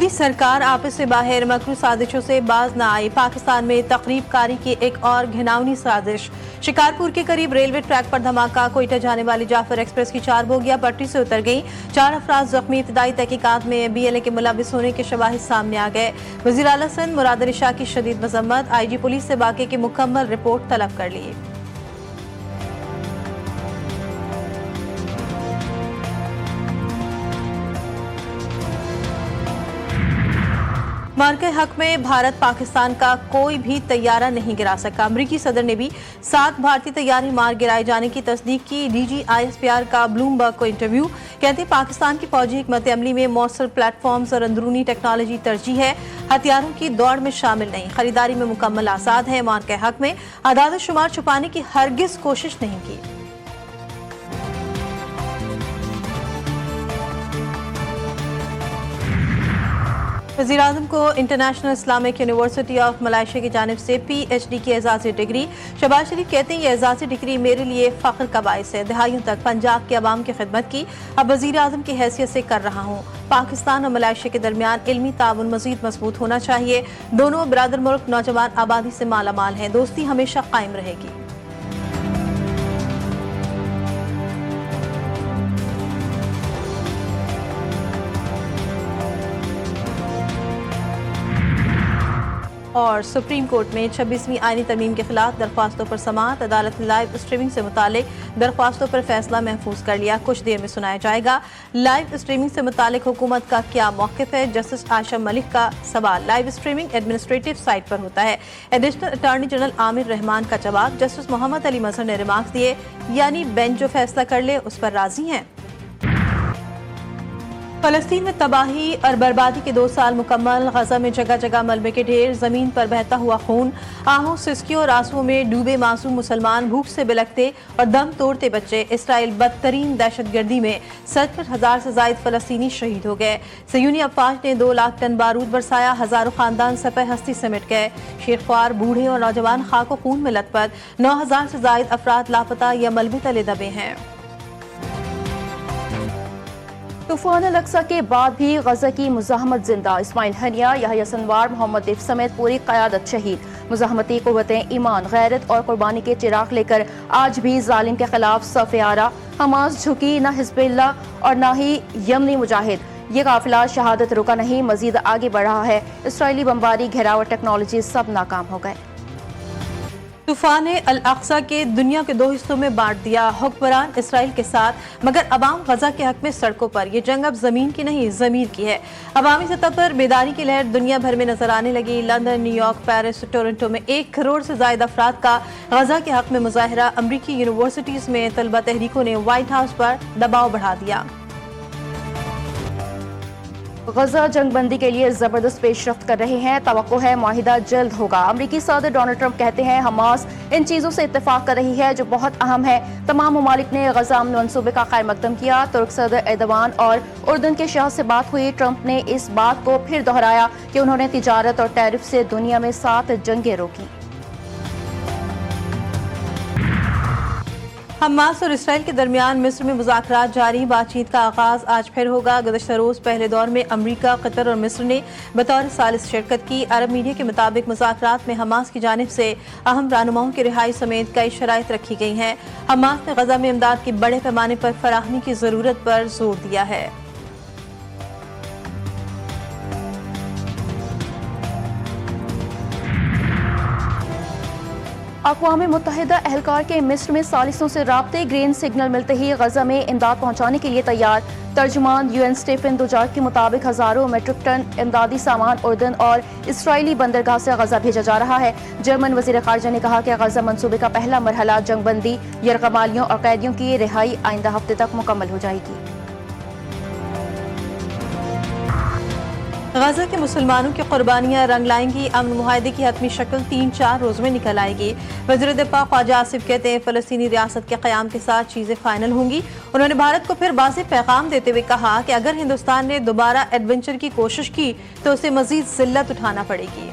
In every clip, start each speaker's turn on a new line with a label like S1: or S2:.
S1: मोदी सरकार आपस से बाहर मकरू साजिशों से बाज न आई। पाकिस्तान में तकरीब कारी की एक और घिनौनी साजिश। शिकारपुर के करीब रेलवे ट्रैक पर धमाका। कोयटा जाने वाली जाफर एक्सप्रेस की 4 बोगियां पटरी से उतर गई। 4 अफराद जख्मी। इब्तदाई तहकीकात में BLA के मुलविस होने के शवाहिद सामने आ गए। वज़ीर आला सिंध मुराद अली शाह की शदीद मजम्मत। IG पुलिस से वाक़े की मुकम्मल रिपोर्ट तलब कर ली। मार्के हक में भारत पाकिस्तान का कोई भी तैयारा नहीं गिरा सका। अमरीकी सदर ने भी 7 भारतीय तैयारे मार गिराए जाने की तस्दीक की। DG ISPR का ब्लूमबर्ग को इंटरव्यू। कहते पाकिस्तान की फौजी हिकमत अमली में मौसर प्लेटफॉर्म्स और अंदरूनी टेक्नोलॉजी तरजीह है, हथियारों की दौड़ में शामिल नहीं। खरीदारी में मुकम्मल आजाद है। मार्के हक में आदाद शुमार छुपाने की हरगिज कोशिश नहीं की। वज़ीर-ए-आज़म को international Islamic university of Malaysia की जानिब से PhD की एजाज़ी डिग्री। शहबाज शरीफ कहते हैं ये एजाज़ी डिग्री मेरे लिए फ़ख्र का बाइस है। दहाइयों तक पंजाब के अवाम की खिदमत की, अब वज़ीर-ए-आज़म की हैसियत से कर रहा हूँ। पाकिस्तान और मलेशिया के दरमियान इल्मी ताउन मज़ीद मजबूत होना चाहिए। दोनों बरादर मुल्क नौजवान आबादी से मालामाल हैं। दोस्ती हमेशा कायम रहेगी। और सुप्रीम कोर्ट में 26वीं आईनी तरमीम के खिलाफ दरख्वास्तों पर समाअत। अदालत ने लाइव स्ट्रीमिंग से मुतालिक दरख्वास्तों पर फैसला महफूज कर लिया। कुछ देर में सुनाया जाएगा। लाइव स्ट्रीमिंग से मुतालिक हुकूमत का क्या मौक़िफ़ है? जस्टिस आयशा मलिक का सवाल। लाइव स्ट्रीमिंग एडमिनिस्ट्रेटिव साइट पर होता है। Additional attorney general Aamir Rahman का जवाब। जस्टिस मोहम्मद अली मजहर ने रिमार्क्स दिए, यानी बेंच जो फैसला कर ले उस पर राजी हैं। फलस्तीन में तबाही और बर्बादी के 2 साल मुकम्मल। गजा में जगह जगह मलबे के ढेर, जमीन पर बहता हुआ खून। आहों, सिस्कियों और आंसुओं में डूबे मासूम मुसलमान, भूख से बिलखते और दम तोड़ते बच्चे। इसराइल बदतरीन दहशतगर्दी में 67,000 से जायद फलस्तीनी शहीद हो गए। सयूनी अफवाज ने 2 लाख टन बारूद बरसाया। हजारों खानदान सफ़ह हस्ती समेट गए। शेरख्वार, बूढ़े और नौजवान खाको खून में लथपथ। 9,000 से जायद अफराद लापता या मलबे तले दबे हैं।
S2: तूफान अल-अक्सा के बाद भी गजा की मुजाहमत जिंदा। इस्माइल हनिया, यहया सनवार, मोहम्मद दिफ समेत पूरी क़यादत शहीद। मुजाहमती क़ुव्वतें ईमान, गैरत और कुर्बानी के चिराग लेकर आज भी जालिम के खिलाफ सफ़े आरा। हमास झुकी न, हिज़्बुल्लाह और न ही यमनी मुजाहिद। ये काफिला शहादत रुका नहीं, मजीद आगे बढ़ रहा है। इसराइली बमबारी, घेराव और टेक्नोलॉजी सब नाकाम हो गए।
S1: तूफान अल-अक्सा के दुनिया के 2 हिस्सों में बांट दिया। हुक्मरान इसराइल के साथ, मगर अवाम गजा के हक में सड़कों पर। ये जंग अब जमीन की नहीं, जमीर की है। अवामी सतह पर बेदारी की लहर दुनिया भर में नजर आने लगी। लंदन, न्यूयॉर्क, पेरिस, टोरंटो में 1 करोड़ से ज्यादा अफराद का गजा के हक में मुजाहरा। अमरीकी यूनिवर्सिटीज में तलबा तहरीकों ने व्हाइट हाउस पर दबाव बढ़ा दिया।
S2: गजा जंगबंदी के लिए जबरदस्त पेशरफ्त कर रहे हैं। तवक्को है माहिदा जल्द होगा। अमरीकी सदर डोनाल्ड ट्रंप कहते हैं हमास इन चीज़ों से इत्तेफाक कर रही है जो बहुत अहम है। तमाम ममालिक ने गजा अमन मंसूबे का खैर मकदम किया। तुर्क सदर एर्दोगान और उर्दन के शाह से बात हुई। ट्रंप ने इस बात को फिर दोहराया कि उन्होंने तिजारत और टैरिफ से दुनिया में 7 जंगें रोकी।
S1: हमास और इसराइल के दरमियान मिस्र में मुज़ाकरात जारी। बातचीत का आगाज आज फिर होगा। गुज़श्ता रोज पहले दौर में अमरीका, कतर और मिस्र ने बतौर सालिस शिरकत की। अरब मीडिया के मुताबिक मुज़ाकरात में हमास की जानिब से अहम रहनुमाओं की रिहाई समेत कई शराइत रखी गई हैं। हमास ने गजा में इमदाद की बड़े पैमाने पर फराहमी की जरूरत पर जोर दिया है।
S2: अक़वाम मुत्तहिदा एहलकार के मिस्र में सालिसों से राब्ते। ग्रीन सिग्नल मिलते ही गजा में इमदाद पहुँचाने के लिए तैयार। तर्जुमान UN स्टीफन दुजार्ट के मुताबिक हजारों मेट्रिक टन इमदादी सामान उर्दन और इसराइली बंदरगाह से गजा भेजा जा रहा है। जर्मन वज़ीर ख़ारिजा ने कहा कि गजा मंसूबे का पहला मरहला जंगबंदी, यरगमालियों और कैदियों की रिहाई आइंदा हफ्ते तक मुकम्मल हो जाएगी।
S1: गजा के मुसलमानों की कुर्बानियां रंग लाएंगी। अमन मुआहदे की हतमी शक्ल 3-4 रोज में निकल आएगी। वज़ीर दिफा ख्वाजा आसिफ कहते हैं फलस्तीनी रियासत के क़याम के साथ चीजें फाइनल होंगी। उन्होंने भारत को फिर वाज़ेह पैगाम देते हुए कहा कि अगर हिंदुस्तान ने दोबारा एडवेंचर की कोशिश की तो उसे मजीद जिल्लत उठाना पड़ेगी।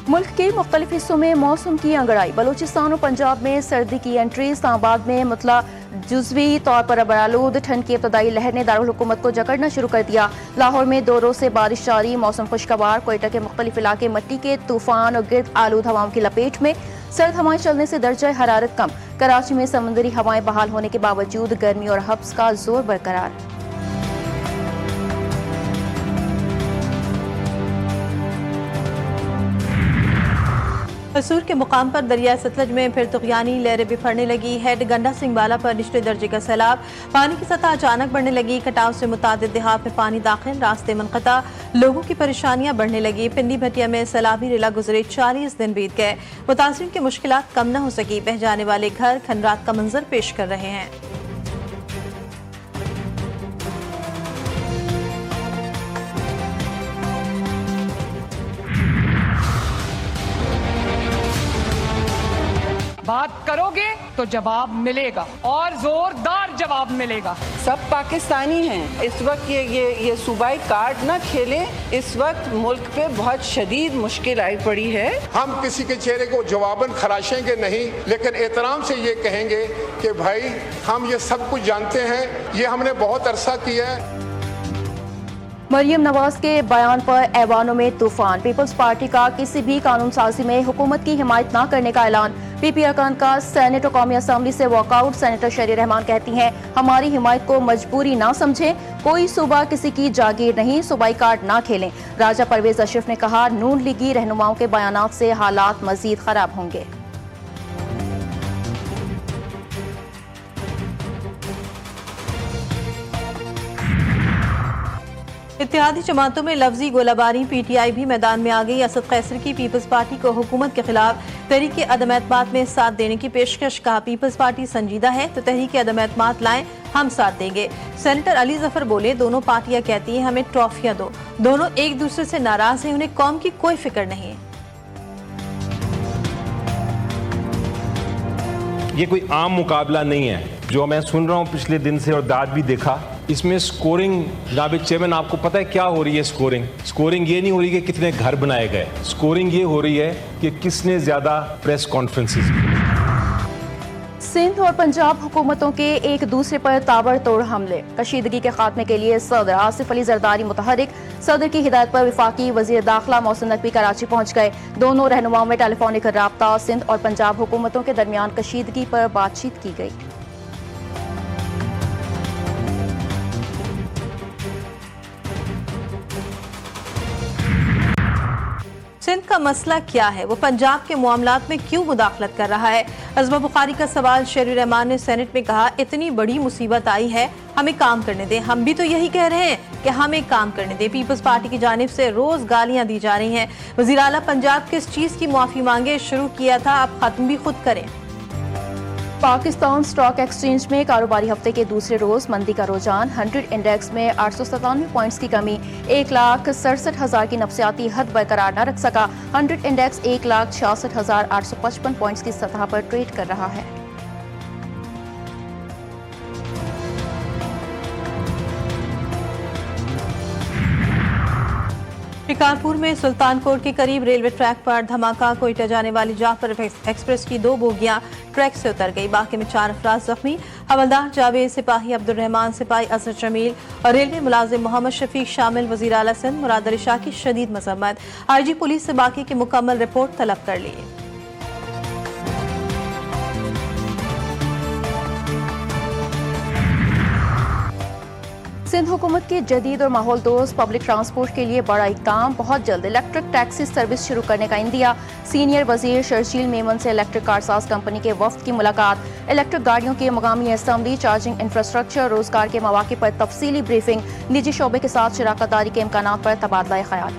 S2: मुल्क के मुख्तलिफ हिस्सों में मौसम की अंगड़ाई। बलूचिस्तान और पंजाब में सर्दी की एंट्री। इस्लामाबाद में मुतला जुज़वी तौर पर बरालूद। ठंड की इब्तदाई लहर ने दारुल हुकूमत को जकड़ना शुरू कर दिया। लाहौर में 2 रोज से बारिश जारी, मौसम खुशगवार। कोयटा के मुख्तलिफ इलाके मिट्टी के तूफान और गिर्द आलूद हवाओं की लपेट में। सर्द हवाएं चलने से दर्जा हरारत कम। कराची में समुद्री हवाएं बहाल होने के बावजूद गर्मी और हब्स का जोर बरकरार।
S1: कसूर के मुकाम पर दरिया सतलज में फिर तुगयानी लहरें बिफरने लगी। हेड गंडा सिंह बाला पर निचले दर्जे का सैलाब। पानी की सतह अचानक बढ़ने लगी। कटाव से मुतादिद देहात में पानी दाखिल, रास्ते मुनक़ता। लोगों की परेशानियां बढ़ने लगी। पिंडी भटिया में सैलाबी रिला गुजरे 40 दिन बीत गए। मुतासिरीन की मुश्किलात कम न हो सकी। बह जाने वाले घर खंडरात का मंजर पेश कर रहे हैं।
S3: बात करोगे तो जवाब मिलेगा और जोरदार जवाब मिलेगा।
S4: सब पाकिस्तानी हैं। इस वक्त ये सूबाई कार्ड ना खेले। इस वक्त मुल्क पे बहुत शदीद मुश्किल आई पड़ी है।
S5: हम किसी के चेहरे को जवाबन खराशेंगे नहीं, लेकिन एहतराम से ये कहेंगे कि भाई हम ये सब कुछ जानते हैं, ये हमने बहुत अरसा किया है।
S2: मरियम नवाज के बयान पर ऐवानों में तूफान। पीपल्स पार्टी का किसी भी कानून साजी में हुकूमत की हिमायत न करने का ऐलान। पीपी अरकान का सेनेट और कौमी असम्बली से वॉकआउट। सेनेटर शरी रहमान कहती हैं, हमारी हिमायत को मजबूरी ना समझें। कोई सूबा किसी की जागीर नहीं, सूबाई कार्ड ना खेलें। राजा परवेज अशरफ ने कहा, नून लीगी रहनुमाओं के बयानात से हालात मजीद खराब होंगे।
S1: इत्तेहादी जमातों में लफ्जी गोलाबारी। पीटीआई भी मैदान में आ गई। असद कैसर की पीपल्स पार्टी को हुकूमत के खिलाफ तहरीक अदम एतमाद में साथ देने की पेशकश। कहा, पीपल्स पार्टी संजीदा है तो तहरीक अदम एतमाद लाएं, हम साथ देंगे। सेनेटर अली जफर बोले, दोनों पार्टियां कहती हैं हमें ट्रॉफियां दो। दोनों एक दूसरे से नाराज हैं, उन्हें कौम की कोई फिक्र नहीं है।
S6: ये कोई आम मुकाबला नहीं है जो मैं सुन रहा हूँ पिछले दिन से, और दाद भी देखा। इसमें स्कोरिंग, जनाब चेयरमैन आपको पता है क्या हो रही है? स्कोरिंग ये नहीं हो रही कि कितने घर बनाए गए। स्कोरिंग ये हो रही है कि किसने ज्यादा प्रेस कॉन्फ्रेंसेस।
S2: सिंध और पंजाब हुकूमतों के एक दूसरे पर ताबड़तोड़ हमले। कशीदगी के खात्मे के लिए सदर आसिफ अली जरदारी मुतहरिक। सदर की हिदायत पर वफाकी वजीर दाखिला मोहसिन नकवी कराची पहुंच गए। दोनों रहनुमाओं में टेलीफोनिक राब्ता। सिंध और पंजाब हुकूमतों के दरमियान कशीदगी पर बातचीत की गई।
S1: सिंध का मसला क्या है? वो पंजाब के मामलात में क्यों मुदाखलत कर रहा है? अज़मा बुखारी का सवाल। शेर रहमान ने सेनेट में कहा, इतनी बड़ी मुसीबत आई है, हमें काम करने दें। हम भी तो यही कह रहे हैं कि हमें काम करने दें। पीपल्स पार्टी की जानिब से रोज गालियां दी जा रही हैं। वज़ीर आला पंजाब किस चीज की माफी मांगे? शुरू किया था, अब खत्म भी खुद करें।
S2: पाकिस्तान स्टॉक एक्सचेंज में कारोबारी हफ्ते के दूसरे रोज मंदी का रुझान। 100 इंडेक्स में 897 पॉइंट्स की कमी। 1,67,000 की नफसियाती हद बरकरार न रख सका। 100 इंडेक्स 1,66,855 पॉइंट्स की सतह पर ट्रेड कर रहा है।
S1: शिकारपुर में सुल्तानकोट के करीब रेलवे ट्रैक पर धमाका। कोयटा जाने वाली जाफर एक्सप्रेस की 2 बोगियां ट्रैक से उतर गई। बाकी में 4 अफराद जख्मी। हवलदार जावेद, सिपाही अब्दुल रहमान, सिपाही असद जमील और रेलवे मुलाजिम मोहम्मद शफीक शामिल। वज़ीर आला सिंध मुराद अली शाह की शदीद मजम्मत। IG पुलिस से बाकी की मुकम्मल रिपोर्ट तलब कर ली।
S2: सिंध हुकूमत की जदीद और माहौल दोस्त पब्लिक ट्रांसपोर्ट के लिए बड़ा इक़दाम। बहुत जल्द इलेक्ट्रिक टैक्सी सर्विस शुरू करने का इंदिया। सीनियर वजीर शर्जील मेमन से इलेक्ट्रिक कारसाज कंपनी के वफ्द की मुलाकात। इलेक्ट्रिक गाड़ियों की मकामी असम्बली, चार्जिंग इंफ्रास्ट्रक्चर, रोजगार के मौके पर तफसीली ब्रीफिंग। निजी शोबे के साथ शराकत दारी के इम्कानात पर तबादला ख्याल।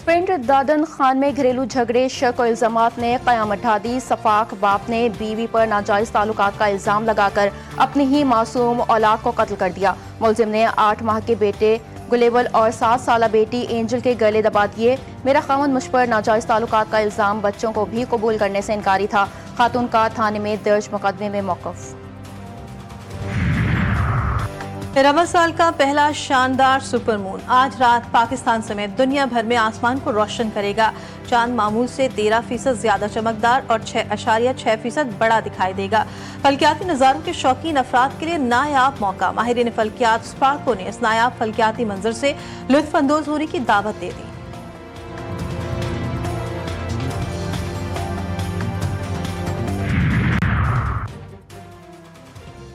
S2: पिंड दादन खान में घरेलू झगड़े, शक और इल्जामात ने क़यामत ढा दी। सफाक बाप ने बीवी पर नाजायज ताल्लुकात का इल्जाम लगाकर अपनी ही मासूम औलाद को कत्ल कर दिया। मुलजिम ने 8 माह के बेटे गुलेवल और 7 साला बेटी एंजल के गले दबा दिए। मेरा खामन मुझ पर नाजायज ताल्लुकात का इल्जाम बच्चों को भी कबूल करने से इनकारी था। खातून का थाने में दर्ज मुकदमे में मौक़िफ़।
S1: रमज़ साल का पहला शानदार सुपरमून आज रात पाकिस्तान समेत दुनिया भर में आसमान को रोशन करेगा। चांद मामूल से 13% ज्यादा चमकदार और 6.6% बड़ा दिखाई देगा। फल्कियाती नज़ारों के शौकीन अफराद के लिए नायाब मौका। माहिरीन फल्कियात स्पार्को ने इस नायाब फल्कियाती मंजर से लुत्फ अंदोज होने की दावत दे दी।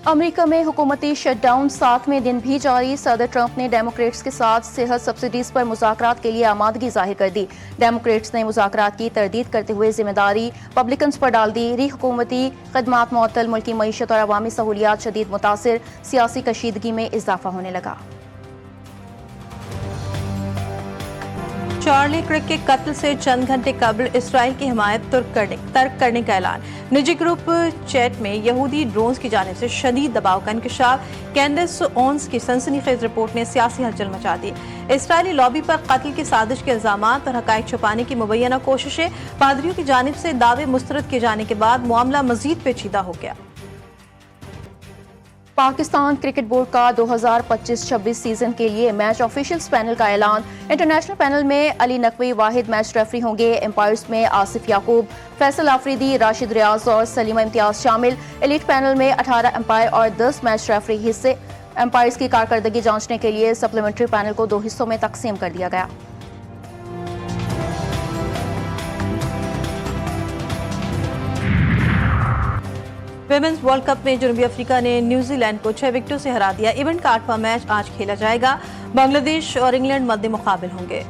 S2: अमेरिका में हुकूमती शटडाउन 7वें दिन भी जारी। सदर ट्रंप ने डेमोक्रेट्स के साथ सेहत सब्सिडीज पर मुज़ाकरात के लिए आमादगी जाहिर कर दी। डेमोक्रेट्स ने मुज़ाकरात की तरदीद करते हुए जिम्मेदारी पब्लिकन्स पर डाल दी। री हुकूमती खदमात मुअत्तल, मुल्की मईशत और अवामी सहूलियात शदीद मुतासिर, सियासी कशीदगी में इजाफा होने लगा।
S1: चार्ली क्रिक के कत्ल से चंद घंटे कबल इसराइल की हिमायत तर्क करने का ऐलान। निजी ग्रुप चैट में यहूदी ड्रोन्स की जानिब से शदीद दबाव का इंकशाफ। कैंडेस ओन्स की सनसनीखेज रिपोर्ट ने सियासी हलचल मचा दी। इसराइली लॉबी पर कत्ल की साजिश के इल्जामात और हकायक छुपाने की मुबैना कोशिशें। पादरियों की जानिब से दावे मुस्तरद किए जाने के बाद मामला मजीद पेचीदा हो गया।
S2: पाकिस्तान क्रिकेट बोर्ड का 2025-26 सीजन के लिए मैच ऑफिशियल्स पैनल का ऐलान। इंटरनेशनल पैनल में अली नकवी वाहिद मैच रेफरी होंगे। एम्पायर्स में आसिफ याकूब, फैसल आफरीदी, राशिद रियाज और सलीमा इम्तियाज शामिल। एलीट पैनल में 18 एम्पायर और 10 मैच रेफरी हिस्से। एम्पायर्स की कारकर्दगी जांचने के लिए सप्लीमेंट्री पैनल को 2 हिस्सों में तकसीम कर दिया गया।
S1: विमेंस वर्ल्ड कप में जनूबी अफ्रीका ने न्यूजीलैंड को 6 विकेटों से हरा दिया। इवेंट का 8वां मैच आज खेला जाएगा। बांग्लादेश और इंग्लैंड मध्य मुकाबिल होंगे।